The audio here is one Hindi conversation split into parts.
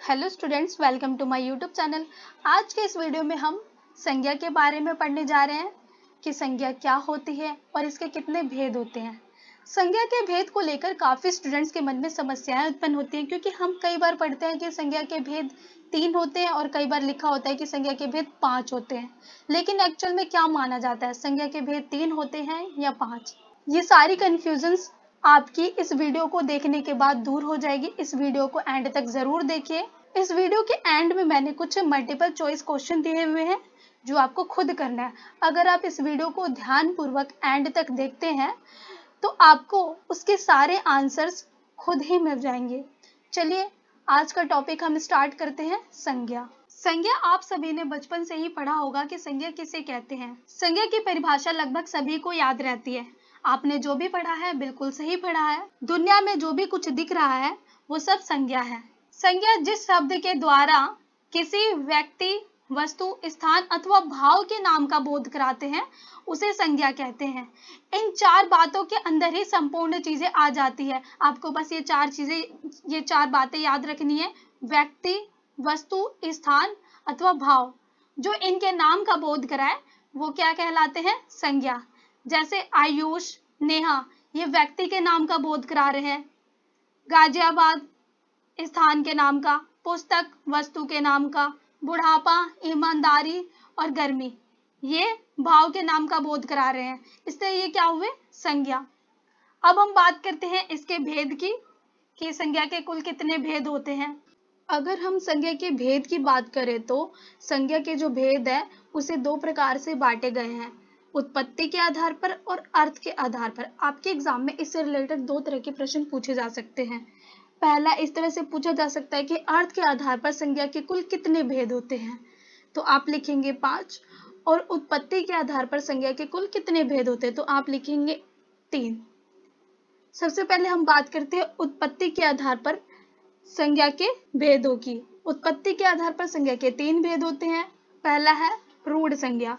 Hello students, welcome to my YouTube channel. आज के इस वीडियो में हम संज्ञा के बारे में पढ़ने जा रहे हैं कि संज्ञा क्या होती है और इसके कितने भेद होते हैं। संज्ञा के भेद को लेकर काफ़ी स्टूडेंट्स के मन में समस्याएं उत्पन्न होती हैं, क्योंकि हम कई बार पढ़ते हैं कि संज्ञा के भेद 3 होते हैं और कई बार लिखा होता है कि संज्ञा के भेद 5 होते हैं। लेकिन एक्चुअल में क्या माना जाता है, संज्ञा के भेद 3 होते हैं या 5? ये सारी कन्फ्यूजन्स आपकी इस वीडियो को देखने के बाद दूर हो जाएगी। इस वीडियो को एंड तक जरूर देखिए। इस वीडियो के एंड में मैंने कुछ मल्टीपल चॉइस क्वेश्चन दिए हुए हैं जो आपको खुद करना है। अगर आप इस वीडियो को ध्यानपूर्वक एंड तक देखते हैं तो आपको उसके सारे आंसर्स खुद ही मिल जाएंगे। चलिए आज का टॉपिक हम स्टार्ट करते हैं। संज्ञा। संज्ञा आप सभी ने बचपन से ही पढ़ा होगा कि संज्ञा किसे कहते हैं। संज्ञा की परिभाषा लगभग सभी को याद रहती है। आपने जो भी पढ़ा है बिल्कुल सही पढ़ा है। दुनिया में जो भी कुछ दिख रहा है वो सब संज्ञा है। संज्ञा जिस शब्द के द्वारा किसी व्यक्ति, वस्तु, स्थान अथवा भाव के नाम का बोध कराते हैं उसे संज्ञा कहते हैं। इन 4 बातों के अंदर ही संपूर्ण चीजें आ जाती है। आपको बस ये 4 बातें याद रखनी है। व्यक्ति, वस्तु, स्थान अथवा भाव जो इनके नाम का बोध कराए वो क्या कहलाते हैं? संज्ञा। जैसे आयुष, नेहा ये व्यक्ति के नाम का बोध करा रहे हैं। गाजियाबाद स्थान के नाम का, पुस्तक वस्तु के नाम का, बुढ़ापा, ईमानदारी और गर्मी ये भाव के नाम का बोध करा रहे हैं। इससे ये क्या हुए? संज्ञा। अब हम बात करते हैं इसके भेद की कि संज्ञा के कुल कितने भेद होते हैं। अगर हम संज्ञा के भेद की बात करें तो संज्ञा के जो भेद है उसे 2 प्रकार से बांटे गए हैं, उत्पत्ति के आधार पर और अर्थ के आधार पर। आपके एग्जाम में इससे रिलेटेड 2 तरह के प्रश्न पूछे जा सकते हैं। पहला इस तरह से पूछा जा सकता है कि अर्थ के आधार पर संज्ञा के कुल कितने भेद होते हैं, तो आप लिखेंगे 5। और उत्पत्ति के आधार पर संज्ञा के कुल कितने भेद होते हैं, तो आप लिखेंगे 3। सबसे पहले हम बात करते हैं उत्पत्ति के आधार पर संज्ञा के भेदों की। उत्पत्ति के आधार पर संज्ञा के 3 भेद होते हैं। पहला है रूढ़ संज्ञा।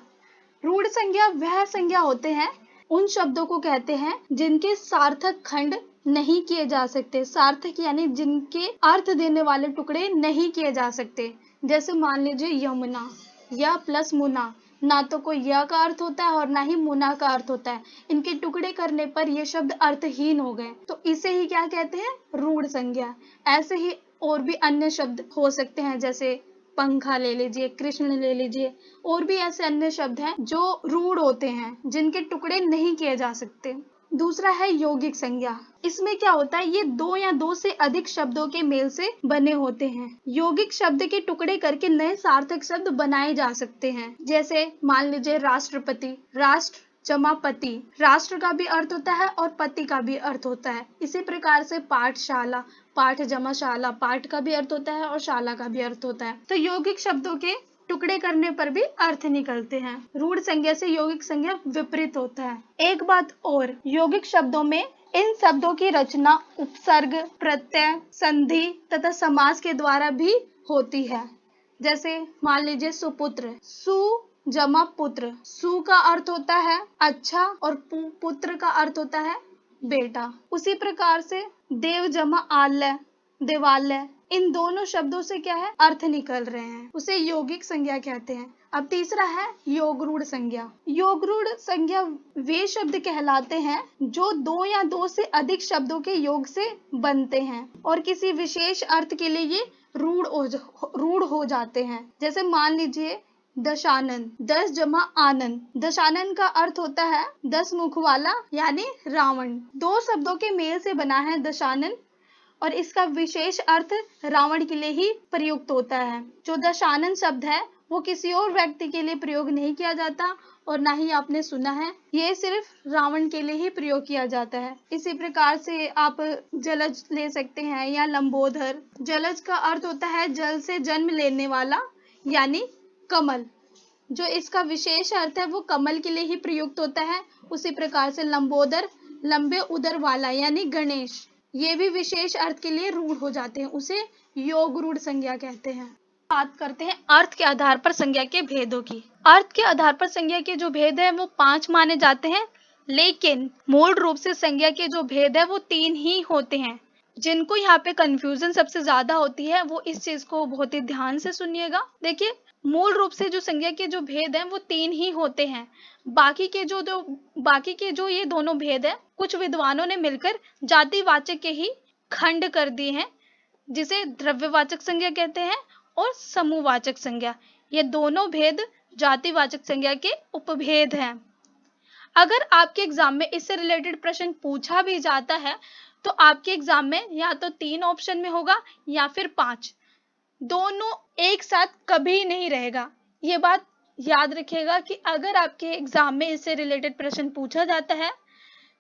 रूढ़ संज्ञा वह संज्ञा होते हैं, उन शब्दों को कहते हैं जिनके सार्थक खंड नहीं किए जा सकते। सार्थक यानी जिनके अर्थ देने वाले टुकड़े नहीं किए जा सकते। जैसे मान लीजिए यमुना, या प्लस मुना, ना तो कोई या का अर्थ होता है और ना ही मुना का अर्थ होता है। इनके टुकड़े करने पर ये शब्द अर्थहीन हो गए, तो इसे ही क्या कहते हैं? रूढ़ संज्ञा। ऐसे ही और भी अन्य शब्द हो सकते हैं, जैसे पंखा ले लीजिए, कृष्ण ले लीजिए, और भी ऐसे अन्य शब्द हैं जो रूढ़ होते हैं, जिनके टुकड़े नहीं किए जा सकते। दूसरा है यौगिक संज्ञा। इसमें क्या होता है, ये 2 या 2 से अधिक शब्दों के मेल से बने होते हैं। यौगिक शब्द के टुकड़े करके नए सार्थक शब्द बनाए जा सकते हैं। जैसे मान लीजिए राष्ट्रपति, राष्ट्र जमा पति, राष्ट्र का भी अर्थ होता है और पति का भी अर्थ होता है। इसी प्रकार से पाठशाला, पाठ जमा शाला, पाठ का भी अर्थ होता है और शाला का भी अर्थ होता है। तो यौगिक शब्दों के टुकड़े करने पर भी अर्थ निकलते हैं। रूढ़ संज्ञा से यौगिक संज्ञा विपरीत होता है। एक बात और, यौगिक शब्दों में इन शब्दों की रचना उपसर्ग, प्रत्यय, संधि तथा समास के द्वारा भी होती है। जैसे मान लीजिए सुपुत्र, सु जमा पुत्र, सु का अर्थ होता है अच्छा और पुत्र का अर्थ होता है बेटा। उसी प्रकार से देव जमा आलय, देवालय, इन दोनों शब्दों से क्या है? अर्थ निकल रहे हैं, उसे यौगिक संज्ञा कहते हैं। अब तीसरा है योगरूढ़ संज्ञा। योगरूढ़ संज्ञा वे शब्द कहलाते हैं जो 2 या 2 से अधिक शब्दों के योग से बनते हैं और किसी विशेष अर्थ के लिए ये रूढ़ हो जाते हैं। जैसे मान लीजिए दशानन, 10 जमा आनंद, दशानन का अर्थ होता है 10 मुख वाला यानी रावण। 2 शब्दों के मेल से बना है दशानन और इसका विशेष अर्थ रावण के लिए ही प्रयुक्त होता है। जो दशानन शब्द है वो किसी और व्यक्ति के लिए प्रयोग नहीं किया जाता और ना ही आपने सुना है, ये सिर्फ रावण के लिए ही प्रयोग किया जाता है। इसी प्रकार से आप जलज ले सकते हैं या लंबोदर। जलज का अर्थ होता है जल से जन्म लेने वाला यानी कमल, जो इसका विशेष अर्थ है वो कमल के लिए ही प्रयुक्त होता है। उसी प्रकार से लंबोदर लंबे उदर वाला यानी गणेश, ये भी विशेष अर्थ के लिए रूढ़ हो जाते हैं, उसे योगरूढ़ संज्ञा कहते हैं। बात करते हैं अर्थ के आधार पर संज्ञा के भेदों की। अर्थ के आधार पर संज्ञा के जो भेद है वो 5 माने जाते हैं, लेकिन मूल रूप से संज्ञा के जो भेद है वो 3 ही होते हैं। जिनको यहाँ पे कंफ्यूजन सबसे ज्यादा होती है वो इस चीज को बहुत ही ध्यान से सुनिएगा। देखिए, मूल रूप से जो संज्ञा के जो भेद हैं वो 3 ही होते हैं। बाकी के जो ये दोनों भेद हैं कुछ विद्वानों ने मिलकर जातिवाचक के ही खंड कर दिए हैं, जिसे द्रव्यवाचक संज्ञा कहते हैं और समूहवाचक संज्ञा। ये दोनों भेद जातिवाचक संज्ञा के उपभेद हैं। अगर आपके एग्जाम में इससे रिलेटेड प्रश्न पूछा भी जाता है तो आपके एग्जाम में या तो 3 ऑप्शन में होगा या फिर 5, दोनों एक साथ कभी नहीं रहेगा। ये बात याद रखिएगा कि अगर आपके एग्जाम में इससे रिलेटेड प्रश्न पूछा जाता है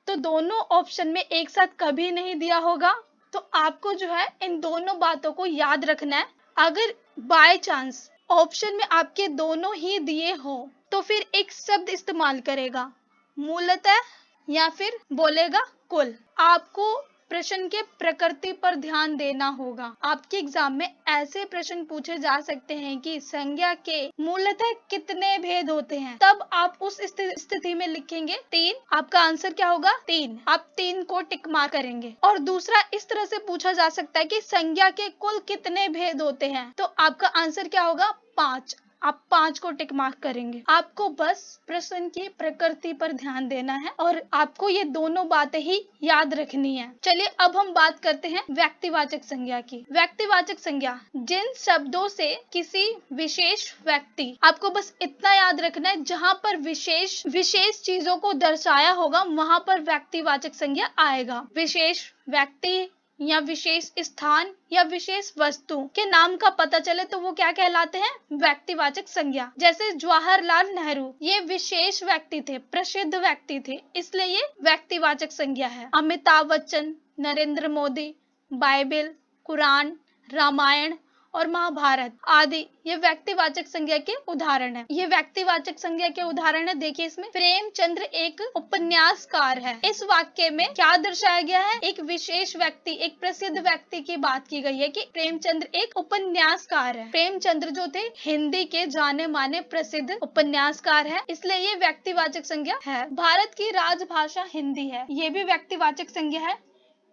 तो दोनों ऑप्शन में एक साथ कभी नहीं दिया होगा। तो आपको जो है इन दोनों बातों को याद रखना है। अगर बाय चांस ऑप्शन में आपके दोनों ही दिए हो तो फिर एक शब्द इस्तेमाल करेगा, मूलतः या फिर बोलेगा कुल। आपको प्रश्न के प्रकृति पर ध्यान देना होगा। आपके एग्जाम में ऐसे प्रश्न पूछे जा सकते हैं कि संज्ञा के मूलतः कितने भेद होते हैं, तब आप उस स्थिति में लिखेंगे 3। आपका आंसर क्या होगा? 3। आप 3 को टिक मार्क करेंगे। और दूसरा इस तरह से पूछा जा सकता है कि संज्ञा के कुल कितने भेद होते हैं, तो आपका आंसर क्या होगा? 5। आप 5 को टिक मार्क करेंगे। आपको बस प्रश्न की प्रकृति पर ध्यान देना है और आपको ये दोनों बातें ही याद रखनी है। चलिए अब हम बात करते हैं व्यक्तिवाचक संज्ञा की। व्यक्तिवाचक संज्ञा जिन शब्दों से किसी विशेष व्यक्ति, आपको बस इतना याद रखना है, जहां पर विशेष चीजों को दर्शाया होगा वहां पर व्यक्तिवाचक संज्ञा आएगा। विशेष व्यक्ति या विशेष स्थान या विशेष वस्तु के नाम का पता चले तो वो क्या कहलाते हैं? व्यक्तिवाचक संज्ञा। जैसे जवाहरलाल नेहरू, ये विशेष व्यक्ति थे, प्रसिद्ध व्यक्ति थे, इसलिए ये व्यक्तिवाचक संज्ञा है। अमिताभ बच्चन, नरेंद्र मोदी, बाइबल, कुरान, रामायण और महाभारत आदि ये व्यक्तिवाचक संज्ञा के उदाहरण है। ये व्यक्तिवाचक संज्ञा के उदाहरण है। देखिए इसमें प्रेमचंद्र एक उपन्यासकार है। इस वाक्य में क्या दर्शाया गया है? एक विशेष व्यक्ति, एक प्रसिद्ध व्यक्ति की बात की गई है कि प्रेमचंद्र एक उपन्यासकार है। प्रेमचंद्र जो थे हिंदी के जाने माने प्रसिद्ध उपन्यासकार है, इसलिए ये व्यक्तिवाचक संज्ञा है। भारत की राजभाषा हिंदी है, ये भी व्यक्तिवाचक संज्ञा है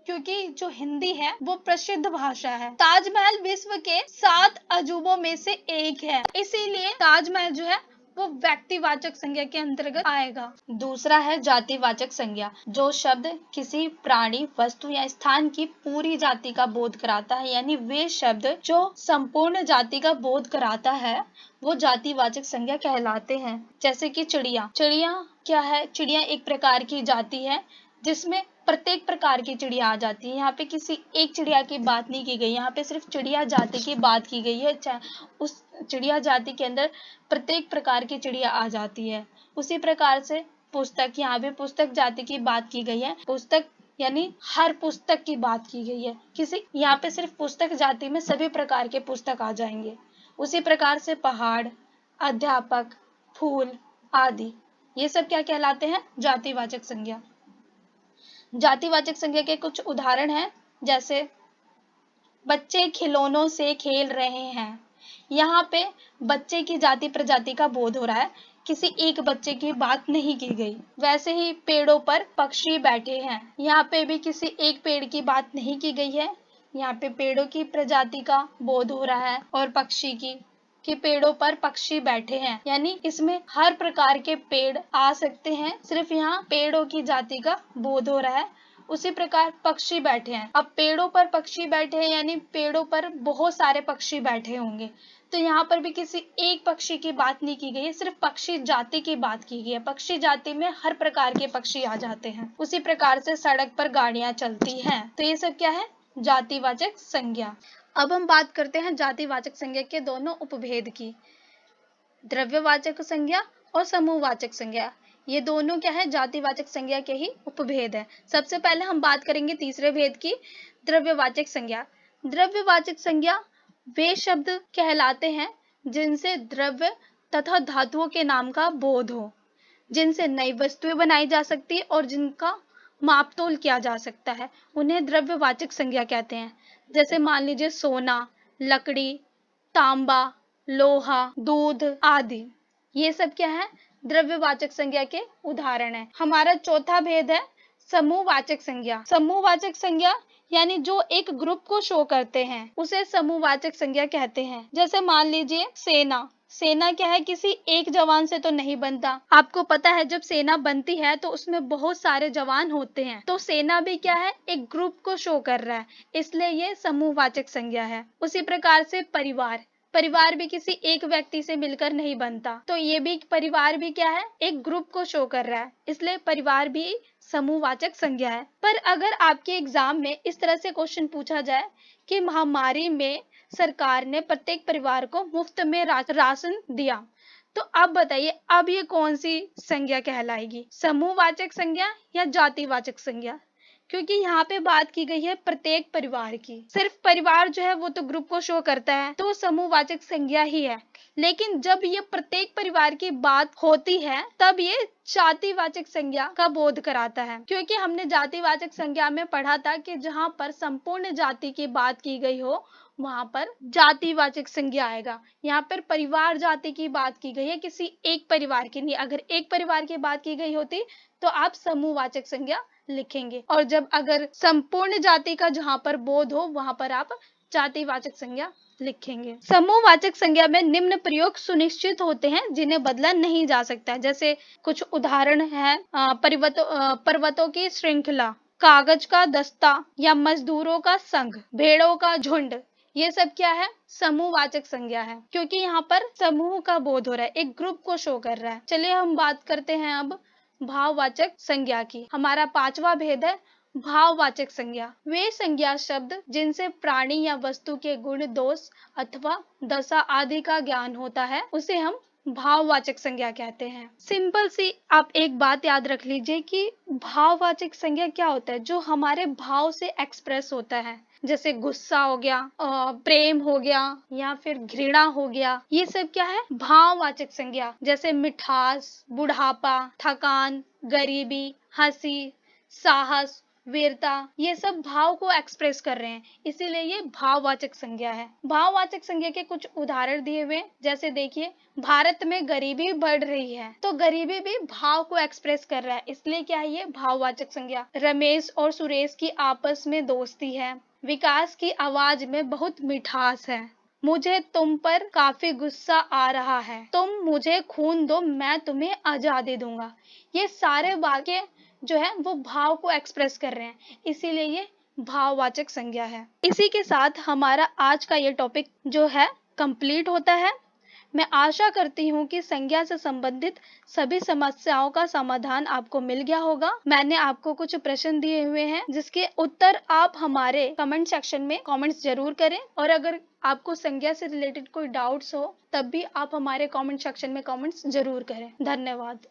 क्योंकि जो हिंदी है वो प्रसिद्ध भाषा है। ताजमहल विश्व के 7 अजूबों में से एक है, इसीलिए ताजमहल जो है वो व्यक्तिवाचक संज्ञा के अंतर्गत आएगा। दूसरा है जातिवाचक संज्ञा। जो शब्द किसी प्राणी, वस्तु या स्थान की पूरी जाति का बोध कराता है, यानी वे शब्द जो संपूर्ण जाति का बोध कराता है वो जातिवाचक संज्ञा कहलाते हैं। जैसे कि चिड़िया। चिड़िया क्या है? चिड़िया एक प्रकार की जाति है जिसमें प्रत्येक प्रकार की चिड़िया आ जाती है। यहाँ पे किसी एक चिड़िया की बात नहीं की गई, यहाँ पे सिर्फ चिड़िया जाति की बात की गई है। उस चिड़िया जाति के अंदर प्रत्येक प्रकार की चिड़िया आ जाती है। उसी प्रकार से पुस्तक, यहाँ पे पुस्तक जाति की बात की गई है। पुस्तक यानी हर पुस्तक की बात की गई है। यहाँ पे सिर्फ पुस्तक जाति में सभी प्रकार के पुस्तक आ जाएंगे। उसी प्रकार से पहाड़, अध्यापक, फूल आदि ये सब क्या कहलाते हैं? जातिवाचक संज्ञा। जातिवाचक संज्ञा के कुछ उदाहरण हैं, जैसे बच्चे खिलौनों से खेल रहे हैं। यहाँ पे बच्चे की जाति प्रजाति का बोध हो रहा है, किसी एक बच्चे की बात नहीं की गई। वैसे ही पेड़ों पर पक्षी बैठे हैं, यहाँ पे भी किसी एक पेड़ की बात नहीं की गई है। यहाँ पे पेड़ों की प्रजाति का बोध हो रहा है और पक्षी की, कि पेड़ों पर पक्षी बैठे हैं, यानी इसमें हर प्रकार के पेड़ आ सकते हैं, सिर्फ यहाँ पेड़ों की जाति का बोध हो रहा है। उसी प्रकार पक्षी बैठे हैं। अब पेड़ों पर पक्षी बैठे हैं यानी पेड़ों पर बहुत सारे पक्षी बैठे होंगे, तो यहाँ पर भी किसी एक पक्षी की बात नहीं की गई है, सिर्फ पक्षी जाति की बात की गई है। पक्षी जाति में हर प्रकार के पक्षी आ जाते हैं। उसी प्रकार से सड़क पर गाड़ियां चलती हैं। तो ये सब क्या है? जातिवाचक संज्ञा। अब हम बात करते हैं जातिवाचक संज्ञा के दोनों उपभेद की, द्रव्यवाचक संज्ञा और समूहवाचक संज्ञा। ये दोनों क्या है? जातिवाचक संज्ञा के ही उपभेद है। सबसे पहले हम बात करेंगे तीसरे भेद की, द्रव्यवाचक संज्ञा। द्रव्यवाचक संज्ञा वे शब्द कहलाते हैं जिनसे द्रव्य तथा धातुओं के नाम का बोध हो, जिनसे नई वस्तुएं बनाई जा सकती है और जिनका मापतोल किया जा सकता है, उन्हें द्रव्यवाचक संज्ञा कहते हैं। जैसे मान लीजिए सोना, लकड़ी, तांबा, लोहा, दूध आदि, ये सब क्या है? द्रव्यवाचक संज्ञा के उदाहरण है। हमारा चौथा भेद है समूहवाचक संज्ञा। समूहवाचक संज्ञा यानी जो एक ग्रुप को शो करते हैं उसे समूहवाचक संज्ञा कहते हैं। जैसे मान लीजिए सेना। सेना क्या है, किसी एक जवान से तो नहीं बनता। आपको पता है जब सेना बनती है तो उसमें बहुत सारे जवान होते हैं, तो सेना भी क्या है, एक ग्रुप को शो कर रहा है, इसलिए ये समूहवाचक संज्ञा है। उसी प्रकार से परिवार। परिवार भी किसी एक व्यक्ति से मिलकर नहीं बनता, तो ये भी परिवार भी क्या है, एक ग्रुप को शो कर रहा है, इसलिए परिवार भी समूहवाचक संज्ञा है। पर अगर आपके एग्जाम में इस तरह से क्वेश्चन पूछा जाए कि महामारी में सरकार ने प्रत्येक परिवार को मुफ्त में राशन दिया, तो अब बताइए अब ये कौन सी संज्ञा कहलाएगी, समूहवाचक संज्ञा या जातिवाचक संज्ञा? क्योंकि यहाँ पे बात की गई है प्रत्येक परिवार की। सिर्फ परिवार जो है वो तो ग्रुप को शो करता है, तो समूहवाचक संज्ञा ही है। लेकिन जब ये प्रत्येक परिवार की बात होती है तब ये जातिवाचक संज्ञा का बोध कराता है। क्योंकि हमने जातिवाचक संज्ञा में पढ़ा था कि जहाँ पर संपूर्ण जाति की बात की गई हो वहां पर जातिवाचक संज्ञा आएगा। यहाँ पर परिवार जाति की बात की गई है, किसी एक परिवार की नहीं। अगर एक परिवार की बात की गई होती तो आप समूहवाचक संज्ञा लिखेंगे, और जब अगर संपूर्ण जाति का जहां पर बोध हो वहां पर आप जातिवाचक संज्ञा लिखेंगे। समूहवाचक संज्ञा में निम्न प्रयोग सुनिश्चित होते हैं जिन्हें बदला नहीं जा सकता। जैसे कुछ उदाहरण है, पर्वतों की श्रृंखला, कागज का दस्ता या मजदूरों का संघ, भेड़ों का झुंड, ये सब क्या है, समूहवाचक संज्ञा है। क्योंकि यहाँ पर समूह का बोध हो रहा है, एक ग्रुप को शो कर रहा है। चलिए हम बात करते हैं अब भाववाचक संज्ञा की। हमारा 5वां भेद है भाववाचक संज्ञा। वे संज्ञा शब्द जिनसे प्राणी या वस्तु के गुण, दोष अथवा दशा आदि का ज्ञान होता है उसे हम भाववाचक संज्ञा कहते हैं। सिंपल सी आप एक बात याद रख लीजिए कि भाववाचक संज्ञा क्या होता है, जो हमारे भाव से एक्सप्रेस होता है। जैसे गुस्सा हो गया, प्रेम हो गया या फिर घृणा हो गया, ये सब क्या है, भाववाचक संज्ञा। जैसे मिठास, बुढ़ापा, थकान, गरीबी, हंसी, साहस, वीरता, ये सब भाव को एक्सप्रेस कर रहे हैं, इसीलिए ये भाववाचक संज्ञा है। भाववाचक संज्ञा के कुछ उदाहरण दिए हुए, जैसे देखिए भारत में गरीबी बढ़ रही है, तो गरीबी भी भाव को एक्सप्रेस कर रहा है, इसलिए क्या है, ये भाववाचक संज्ञा। रमेश और सुरेश की आपस में दोस्ती है, विकास की आवाज में बहुत मिठास है, मुझे तुम पर काफी गुस्सा आ रहा है, तुम मुझे खून दो मैं तुम्हें आजादी दूंगा। ये सारे वाक्य जो है वो भाव को एक्सप्रेस कर रहे हैं, इसीलिए ये भाववाचक संज्ञा है। इसी के साथ हमारा आज का ये टॉपिक जो है कंप्लीट होता है। मैं आशा करती हूँ कि संज्ञा से संबंधित सभी समस्याओं का समाधान आपको मिल गया होगा। मैंने आपको कुछ प्रश्न दिए हुए हैं जिसके उत्तर आप हमारे कमेंट सेक्शन में कमेंट्स जरूर करें, और अगर आपको संज्ञा से रिलेटेड कोई डाउट्स हो तब भी आप हमारे कमेंट सेक्शन में कमेंट्स जरूर करें। धन्यवाद।